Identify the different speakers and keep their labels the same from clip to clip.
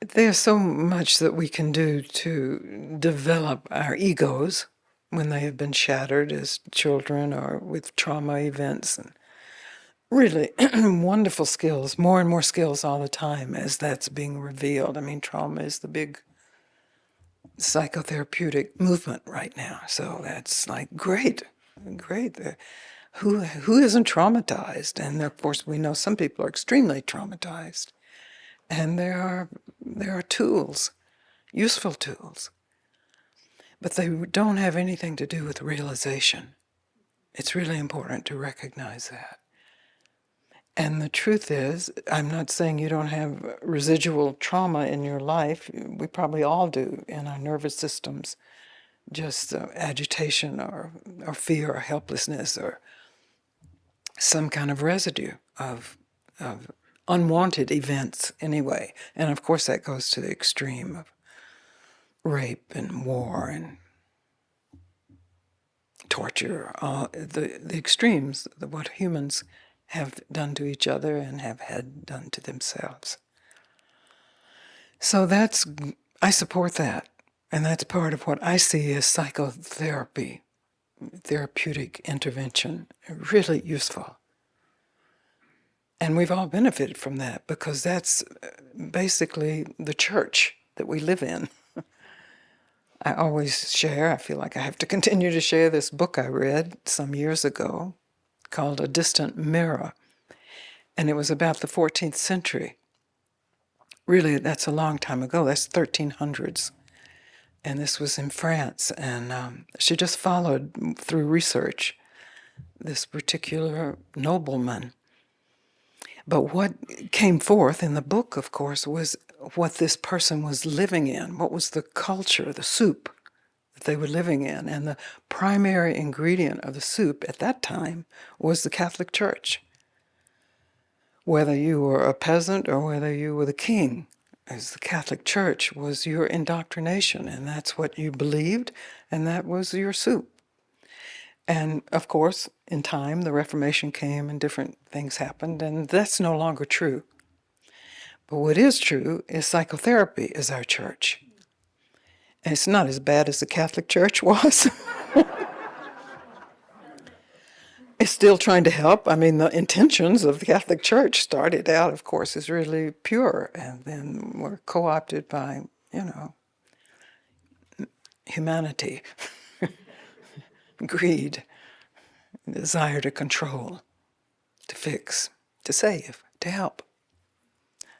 Speaker 1: There's so much that we can do to develop our egos when they have been shattered as children or with trauma events, and really wonderful skills, more and more skills all the time as that's being revealed. I mean, trauma is the big psychotherapeutic movement right now, so that's like great, great. Who isn't traumatized? And of course, we know some people are extremely traumatized, and there are tools, useful tools, but they don't have anything to do with realization. It's really important to recognize that. And the truth is, I'm not saying you don't have residual trauma in your life. We probably all do in our nervous systems, just agitation or fear or helplessness or some kind of residue of unwanted events anyway. And of course that goes to the extreme of rape and war and torture, the extremes, what humans have done to each other and have had done to themselves. So I support that. And that's part of what I see as psychotherapy, therapeutic intervention, really useful. And we've all benefited from that because that's basically the church that we live in. I always share, I feel like I have to continue to share this book I read some years ago called A Distant Mirror. And it was about the 14th century. Really, that's a long time ago. That's 1300s. And this was in France. And she just followed through research this particular nobleman. But what came forth in the book, of course, was what this person was living in. What was the culture, the soup that they were living in? And the primary ingredient of the soup at that time was the Catholic Church. Whether you were a peasant or whether you were the king, as the Catholic Church was your indoctrination, and that's what you believed, and that was your soup. And of course, in time, the Reformation came and different things happened, and that's no longer true. But what is true is psychotherapy is our church. And it's not as bad as the Catholic Church was. It's still trying to help. I mean, the intentions of the Catholic Church started out, of course, as really pure, and then were co-opted by, humanity, greed, desire to control, to fix, to save, to help.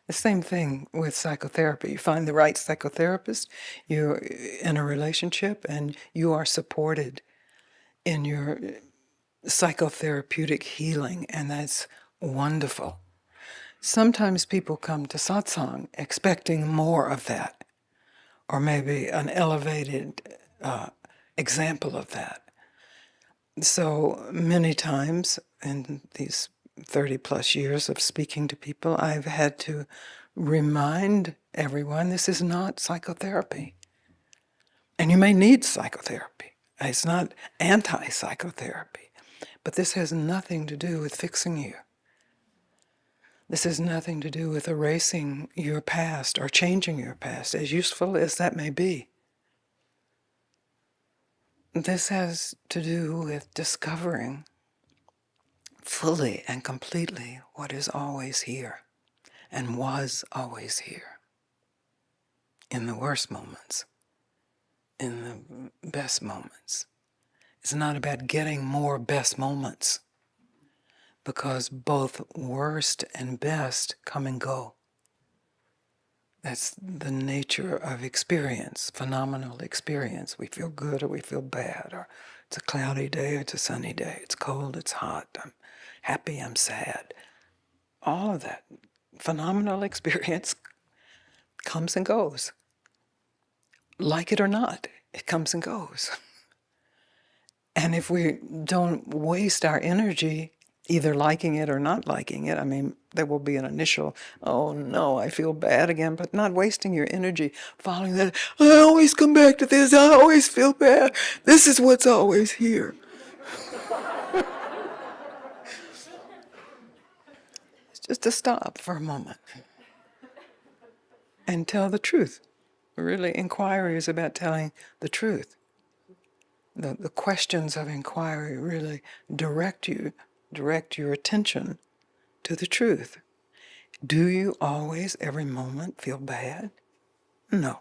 Speaker 1: The same thing with psychotherapy. You find the right psychotherapist, you're in a relationship, and you are supported in your psychotherapeutic healing, and that's wonderful. Sometimes people come to satsang expecting more of that, or maybe an elevated example of that. So many times in these 30 plus years of speaking to people, I've had to remind everyone this is not psychotherapy. And you may need psychotherapy. It's not anti-psychotherapy. But this has nothing to do with fixing you. This has nothing to do with erasing your past or changing your past, as useful as that may be. This has to do with discovering fully and completely what is always here and was always here. In the worst moments, in the best moments. It's not about getting more best moments, because both worst and best come and go. That's the nature of experience, phenomenal experience. We feel good or we feel bad, or it's a cloudy day, or it's a sunny day, it's cold, it's hot, I'm happy, I'm sad. All of that phenomenal experience comes and goes. Like it or not, it comes and goes. And if we don't waste our energy either liking it or not liking it, I mean, there will be an initial, oh no, I feel bad again, but not wasting your energy following that, I always come back to this, I always feel bad, this is what's always here. It's just to stop for a moment. and tell the truth. Really, inquiry is about telling the truth. The questions of inquiry really direct your attention to the truth. Do you always, every moment, feel bad? No.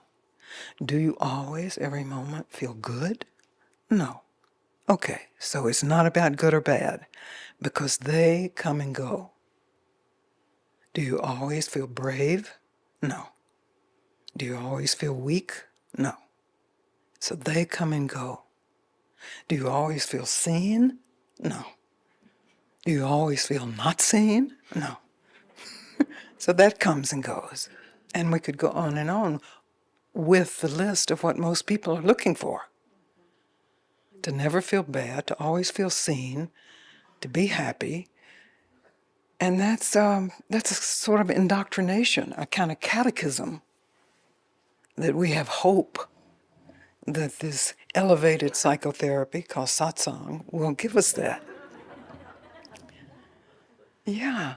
Speaker 1: Do you always, every moment, feel good? No. Okay, so it's not about good or bad, because they come and go. Do you always feel brave? No. Do you always feel weak? No. So they come and go. Do you always feel seen? No. Do you always feel not seen? No. So that comes and goes. And we could go on with the list of what most people are looking for. To never feel bad, to always feel seen, to be happy. And that's a sort of indoctrination, a kind of catechism, that we have hope that this elevated psychotherapy called satsang will give us that. Yeah.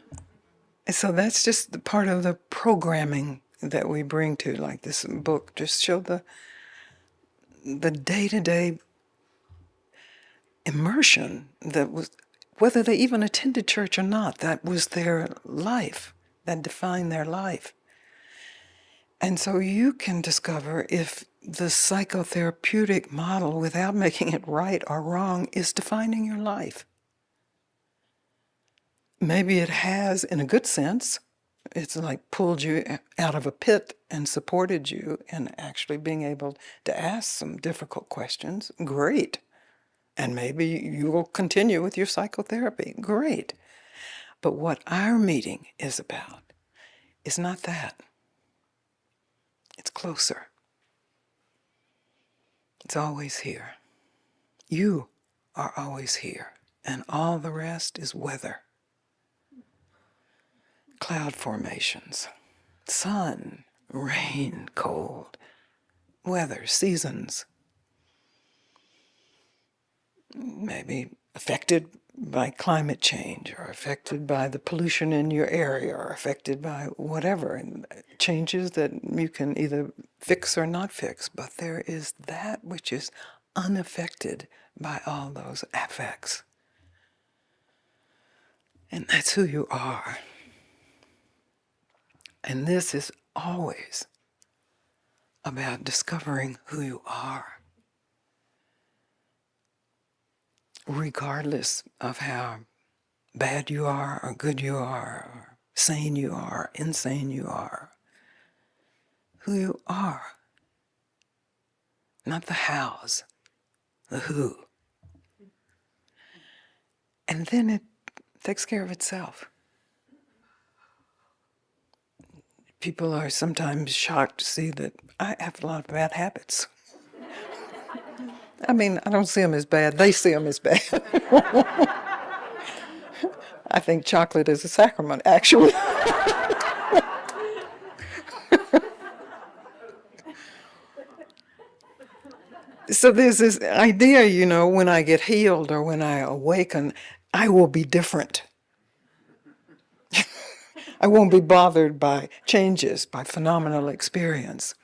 Speaker 1: So that's just the part of the programming that we bring to, like this book, just show the day-to-day immersion that was, whether they even attended church or not, that was their life, that defined their life. And so you can discover if the psychotherapeutic model, without making it right or wrong, is defining your life. Maybe it has, in a good sense. It's like pulled you out of a pit and supported you in actually being able to ask some difficult questions. Great. And maybe you will continue with your psychotherapy. Great. But what our meeting is about is not that. It's closer. It's always here. You are always here. And all the rest is weather. Cloud formations, sun, rain, cold, weather, seasons. Maybe affected by climate change, or affected by the pollution in your area, or affected by whatever, and changes that you can either fix or not fix. But there is that which is unaffected by all those affects. And that's who you are. And this is always about discovering who you are, regardless of how bad you are, or good you are, or sane you are, insane you are. Who you are. Not the hows, the who. And then it takes care of itself. People are sometimes shocked to see that I have a lot of bad habits. I mean, I don't see them as bad. They see them as bad. I think chocolate is a sacrament, actually. So there's this idea, when I get healed or when I awaken, I will be different. I won't be bothered by changes, by phenomenal experience.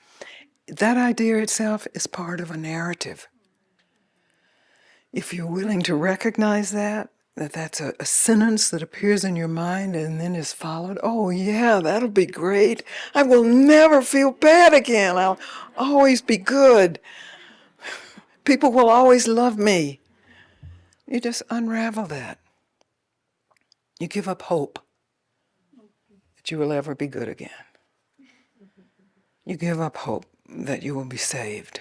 Speaker 1: That idea itself is part of a narrative. If you're willing to recognize that's a sentence that appears in your mind and then is followed, oh yeah, that'll be great. I will never feel bad again. I'll always be good. People will always love me. You just unravel that. You give up hope that you will ever be good again. You give up hope that you will be saved,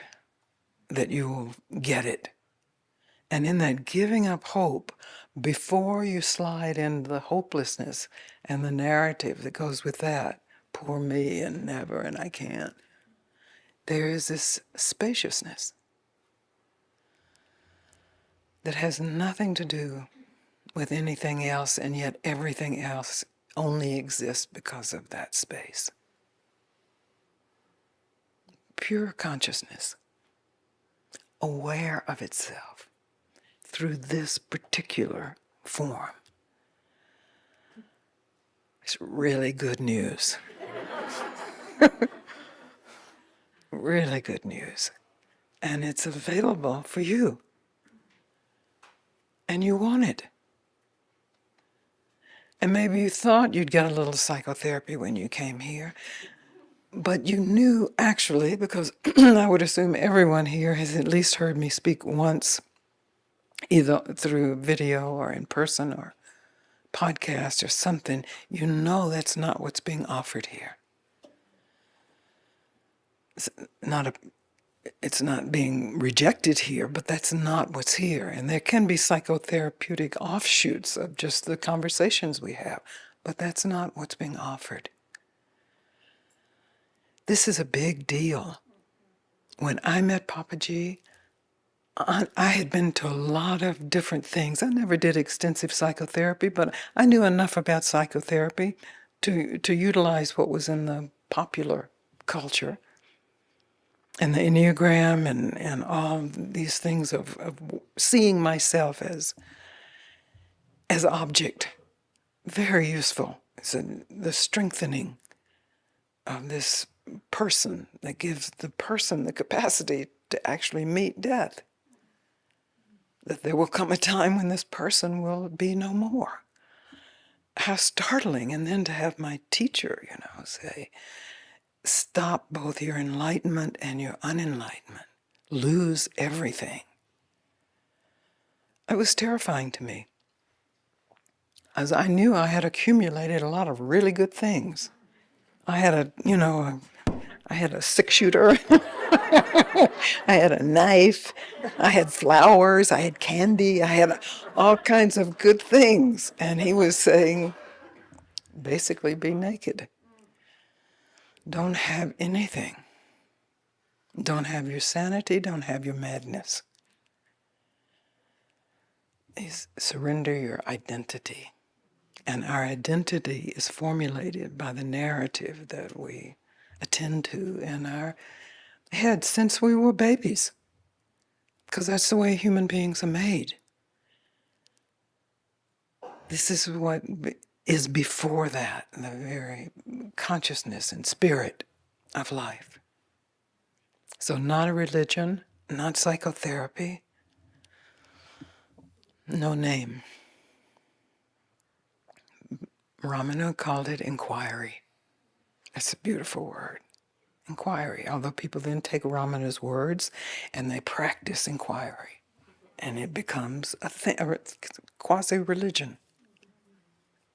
Speaker 1: that you will get it. And in that giving up hope, before you slide into the hopelessness and the narrative that goes with that, poor me and never and I can't, there is this spaciousness that has nothing to do with anything else, and yet everything else only exists because of that space. Pure consciousness, aware of itself through this particular form. It's really good news. really good news. And it's available for you. And you want it. And maybe you thought you'd get a little psychotherapy when you came here, but you knew actually, because I would assume everyone here has at least heard me speak once, either through video or in person or podcast or something, you know that's not what's being offered here. It's not being rejected here, but that's not what's here. And there can be psychotherapeutic offshoots of just the conversations we have, but that's not what's being offered. This is a big deal. When I met Papaji, I had been to a lot of different things. I never did extensive psychotherapy, but I knew enough about psychotherapy to utilize what was in the popular culture and the Enneagram and all these things of seeing myself as object. Very useful. It's the strengthening of this person that gives the person the capacity to actually meet death. That there will come a time when this person will be no more. How startling. And then to have my teacher, say, stop both your enlightenment and your unenlightenment. Lose everything. It was terrifying to me. As I knew I had accumulated a lot of really good things. I had a 6-shooter. I had a knife. I had flowers. I had candy. I had all kinds of good things. And he was saying, basically, be naked. Don't have anything. Don't have your sanity. Don't have your madness. Surrender your identity. And our identity is formulated by the narrative that we attend to in our head since we were babies. Because that's the way human beings are made. This is what is before that, the very consciousness and spirit of life. So not a religion, not psychotherapy, no name. Ramana called it inquiry. That's a beautiful word, inquiry. Although people then take Ramana's words and they practice inquiry. And it becomes a quasi-religion.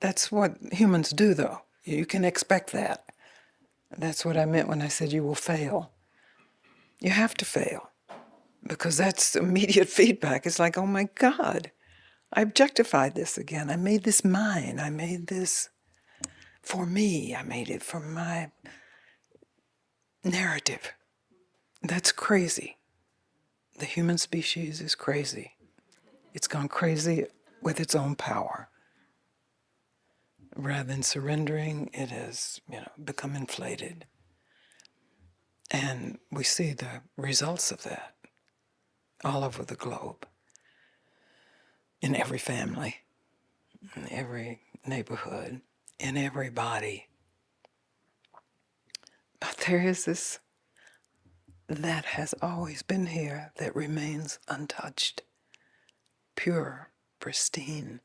Speaker 1: That's what humans do, though. You can expect that. That's what I meant when I said you will fail. You have to fail. Because that's immediate feedback. It's like, oh my God, I objectified this again. I made this mine. I made this for me. I made it for my narrative. That's crazy. The human species is crazy. It's gone crazy with its own power. Rather than surrendering, it has, become inflated. And we see the results of that all over the globe. In every family, in every neighborhood, in every body. But there is this that has always been here that remains untouched, pure, pristine,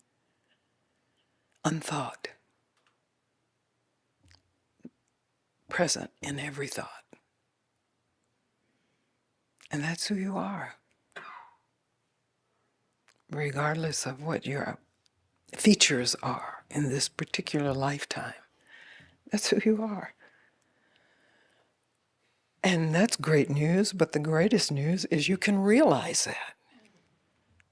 Speaker 1: unthought, present in every thought. And that's who you are. Regardless of what your features are in this particular lifetime. That's who you are. And that's great news, but the greatest news is you can realize that.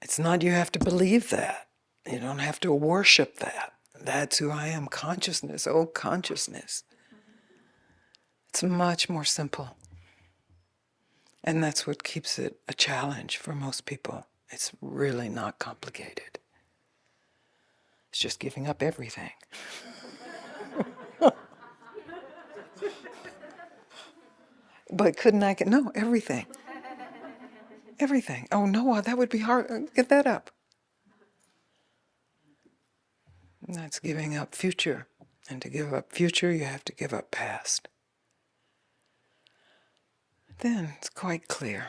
Speaker 1: It's not you have to believe that. You don't have to worship that. That's who I am. Consciousness, oh consciousness. It's much more simple. And that's what keeps it a challenge for most people. It's really not complicated. It's just giving up everything. But couldn't I no, everything. Everything. Oh no, that would be hard. Get that up. And that's giving up future. And to give up future, you have to give up past. then it's quite clear.